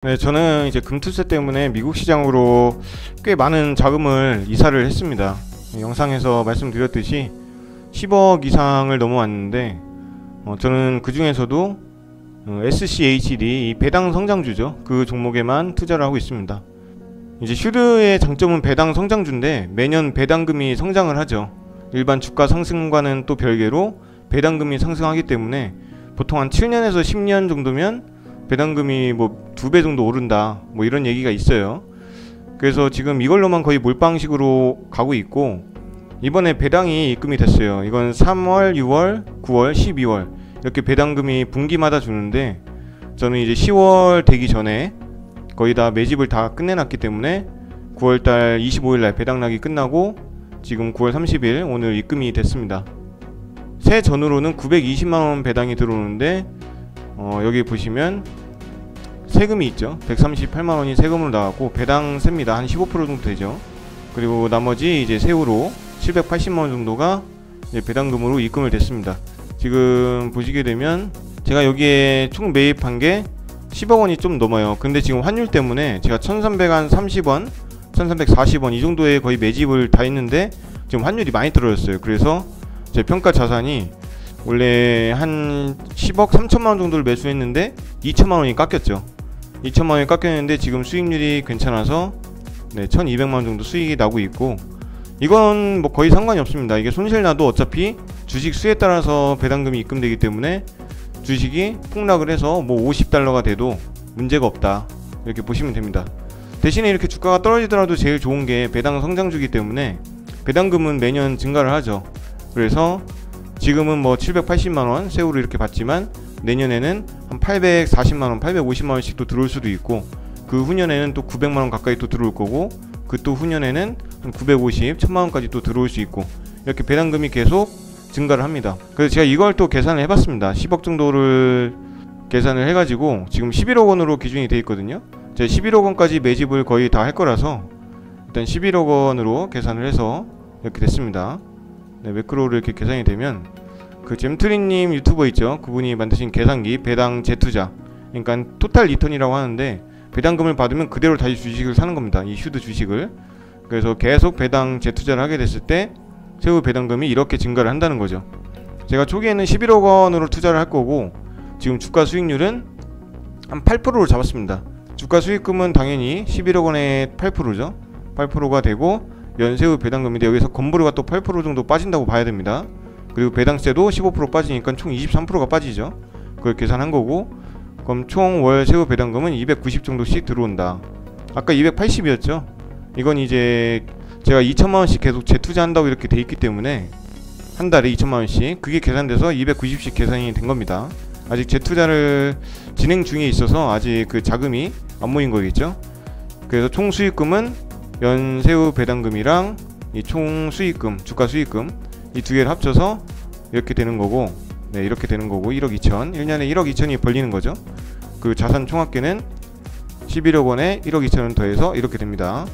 네, 저는 이제 금투세 때문에 미국 시장으로 꽤 많은 자금을 이사를 했습니다. 영상에서 말씀드렸듯이 10억 이상을 넘어왔는데, 저는 그 중에서도 SCHD, 이 배당 성장주죠. 그 종목에만 투자를 하고 있습니다. 이제 슈드의 장점은 배당 성장주인데 매년 배당금이 성장을 하죠. 일반 주가 상승과는 또 별개로 배당금이 상승하기 때문에 보통 한 7년에서 10년 정도면 배당금이 뭐 2배 정도 오른다, 뭐 이런 얘기가 있어요. 그래서 지금 이걸로만 거의 몰빵식으로 가고 있고, 이번에 배당이 입금이 됐어요. 이건 3월, 6월, 9월, 12월 이렇게 배당금이 분기마다 주는데, 저는 이제 10월 되기 전에 거의 다 매집을 다 끝내놨기 때문에 9월달 25일날 배당락이 끝나고 지금 9월 30일 오늘 입금이 됐습니다. 새 전후로는 920만원 배당이 들어오는데, 여기 보시면 세금이 있죠. 138만원이 세금으로 나왔고 배당세입니다. 한 15% 정도 되죠. 그리고 나머지 이제 세후로 780만원 정도가 이제 배당금으로 입금을 됐습니다. 지금 보시게 되면 제가 여기에 총 매입한 게 10억원이 좀 넘어요. 근데 지금 환율 때문에 제가 1330원, 1340원 이 정도에 거의 매집을 다 했는데 지금 환율이 많이 떨어졌어요. 그래서 제 평가 자산이 원래 한 10억 3천만원 정도를 매수했는데 2천만원이 깎였죠. 2천만원이 깎였는데 지금 수익률이 괜찮아서 1200만원 정도 수익이 나고 있고, 이건 뭐 거의 상관이 없습니다. 이게 손실 나도 어차피 주식 수에 따라서 배당금이 입금되기 때문에 주식이 폭락을 해서 뭐 50달러가 돼도 문제가 없다, 이렇게 보시면 됩니다. 대신에 이렇게 주가가 떨어지더라도 제일 좋은 게 배당 성장주기 때문에 배당금은 매년 증가를 하죠. 그래서 지금은 뭐 780만원 세후로 이렇게 받지만 내년에는 한 840만원, 850만원씩 또 들어올 수도 있고, 그 후년에는 또 900만원 가까이 또 들어올 거고, 그 또 후년에는 한 950, 1000만원까지 또 들어올 수 있고, 이렇게 배당금이 계속 증가를 합니다. 그래서 제가 이걸 또 계산을 해봤습니다. 10억 정도를 계산을 해가지고 지금 11억원으로 기준이 돼 있거든요. 제가 11억원까지 매집을 거의 다 할 거라서 일단 11억원으로 계산을 해서 이렇게 됐습니다. 매크로를 이렇게 계산이 되면 그 잼트리님 유튜버 있죠. 그분이 만드신 계산기 배당 재투자, 그러니까 토탈 리턴이라고 하는데 배당금을 받으면 그대로 다시 주식을 사는 겁니다. 이 슈드 주식을. 그래서 계속 배당 재투자를 하게 됐을 때 세후 배당금이 이렇게 증가를 한다는 거죠. 제가 초기에는 11억원으로 투자를 할 거고 지금 주가 수익률은 한 8%로 잡았습니다. 주가 수익금은 당연히 11억원에 8%죠. 8%가 되고 연세후 배당금인데 여기서 건보료가 또 8% 정도 빠진다고 봐야 됩니다. 그리고 배당세도 15% 빠지니까 총 23%가 빠지죠. 그걸 계산한 거고, 그럼 총 월 세후 배당금은 290 정도씩 들어온다. 아까 280이었죠. 이건 이제 제가 2천만원씩 계속 재투자한다고 이렇게 돼 있기 때문에 한 달에 2천만원씩 그게 계산돼서 290씩 계산이 된 겁니다. 아직 재투자를 진행 중에 있어서 아직 그 자금이 안 모인 거겠죠. 그래서 총 수익금은 연세후 배당금이랑 이 총 수익금, 주가 수익금 이 두 개를 합쳐서 이렇게 되는 거고, 이렇게 되는 거고 1억 2천, 1년에 1억 2천이 벌리는 거죠. 그 자산 총합계는 11억원에 1억 2천원 더해서 이렇게 됩니다.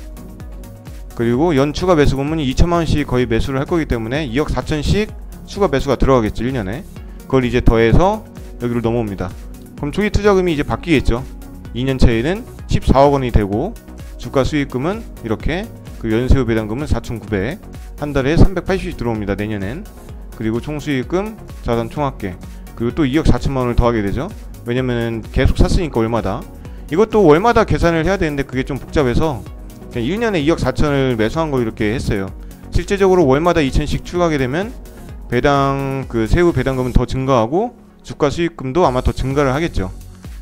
그리고 연 추가 매수금은 2천만원씩 거의 매수를 할 거기 때문에 2억 4천씩 추가 매수가 들어가겠죠. 1년에 그걸 이제 더해서 여기로 넘어옵니다. 그럼 초기 투자금이 이제 바뀌겠죠. 2년 차에는 14억원이 되고 주가 수익금은 이렇게, 그 연세후 배당금은 4,900, 한 달에 380씩 들어옵니다. 내년엔. 그리고 총 수익금, 자산 총합계, 그리고 또 2억 4천만원을 더하게 되죠. 왜냐면 계속 샀으니까 월마다. 이것도 월마다 계산을 해야 되는데 그게 좀 복잡해서 그냥 1년에 2억 4천을 매수한 거 이렇게 했어요. 실제적으로 월마다 2천씩 추가하게 되면 배당, 그 세후 배당금은 더 증가하고 주가 수익금도 아마 더 증가를 하겠죠.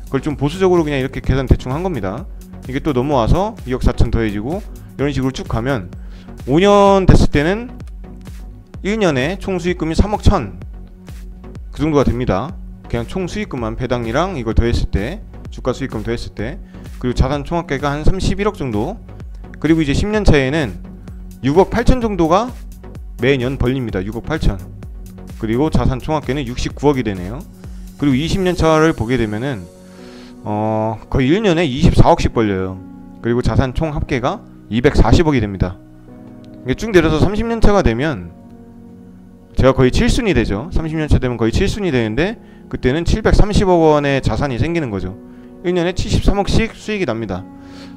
그걸 좀 보수적으로 그냥 이렇게 계산 대충 한 겁니다. 이게 또 넘어와서 2억 4천 더해지고 이런 식으로 쭉 가면 5년 됐을 때는 1년에 총 수익금이 3억 1천 그 정도가 됩니다. 그냥 총 수익금만 배당이랑 이걸 더했을 때, 주가 수익금 더했을 때. 그리고 자산 총합계가 한 31억 정도. 그리고 이제 10년 차에는 6억 8천 정도가 매년 벌립니다. 6억 8천. 그리고 자산 총합계는 69억이 되네요. 그리고 20년 차를 보게 되면은 거의 1년에 24억씩 벌려요. 그리고 자산 총 합계가 240억이 됩니다. 이게 쭉 내려서 30년 차가 되면 제가 거의 7순위 되죠. 30년 차 되면 거의 7순위 되는데 그때는 730억 원의 자산이 생기는 거죠. 1년에 73억씩 수익이 납니다.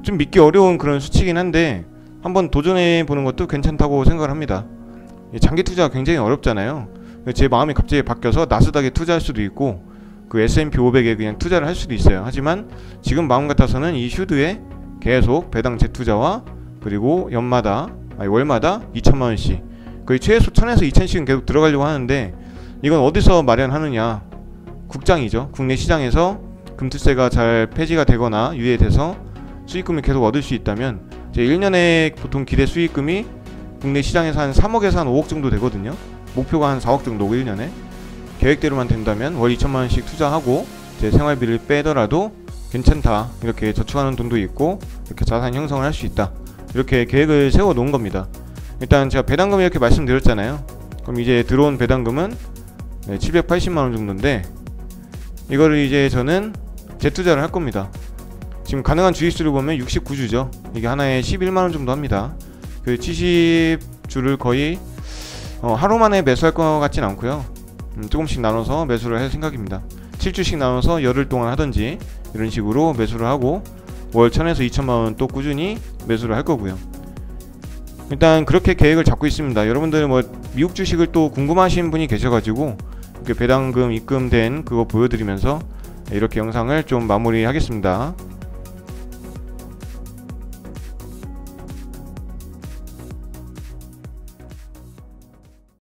좀 믿기 어려운 그런 수치긴 한데 한번 도전해 보는 것도 괜찮다고 생각을 합니다. 장기 투자가 굉장히 어렵잖아요. 제 마음이 갑자기 바뀌어서 나스닥에 투자할 수도 있고 그 S&P 500에 그냥 투자를 할 수도 있어요. 하지만 지금 마음 같아서는 이 슈드에 계속 배당 재투자와 그리고 월마다 2천만원씩 거의 최소 1000에서 2000씩은 계속 들어가려고 하는데 이건 어디서 마련하느냐. 국장이죠. 국내 시장에서 금투세가 잘 폐지가 되거나 유예돼서 수익금을 계속 얻을 수 있다면 제 1년에 보통 기대 수익금이 국내 시장에서 한 3억에서 한 5억 정도 되거든요. 목표가 한 4억 정도고 1년에 계획대로만 된다면 월 2천만원씩 투자하고 제 생활비를 빼더라도 괜찮다. 이렇게 저축하는 돈도 있고 이렇게 자산 형성을 할 수 있다. 이렇게 계획을 세워 놓은 겁니다. 일단 제가 배당금 이렇게 말씀드렸잖아요. 그럼 이제 들어온 배당금은 780만원 정도인데 이거를 이제 저는 재투자를 할 겁니다. 지금 가능한 주식수를 보면 69주죠. 이게 하나에 11만원 정도 합니다. 그 70주를 거의 하루 만에 매수할 것 같진 않고요. 조금씩 나눠서 매수를 할 생각입니다. 7주씩 나눠서 열흘 동안 하든지 이런 식으로 매수를 하고 월 1000에서 2천만원 또 꾸준히 매수를 할 거고요. 일단 그렇게 계획을 잡고 있습니다. 여러분들 뭐 미국 주식을 또 궁금하신 분이 계셔가지고 이렇게 배당금 입금된 그거 보여드리면서 이렇게 영상을 좀 마무리하겠습니다.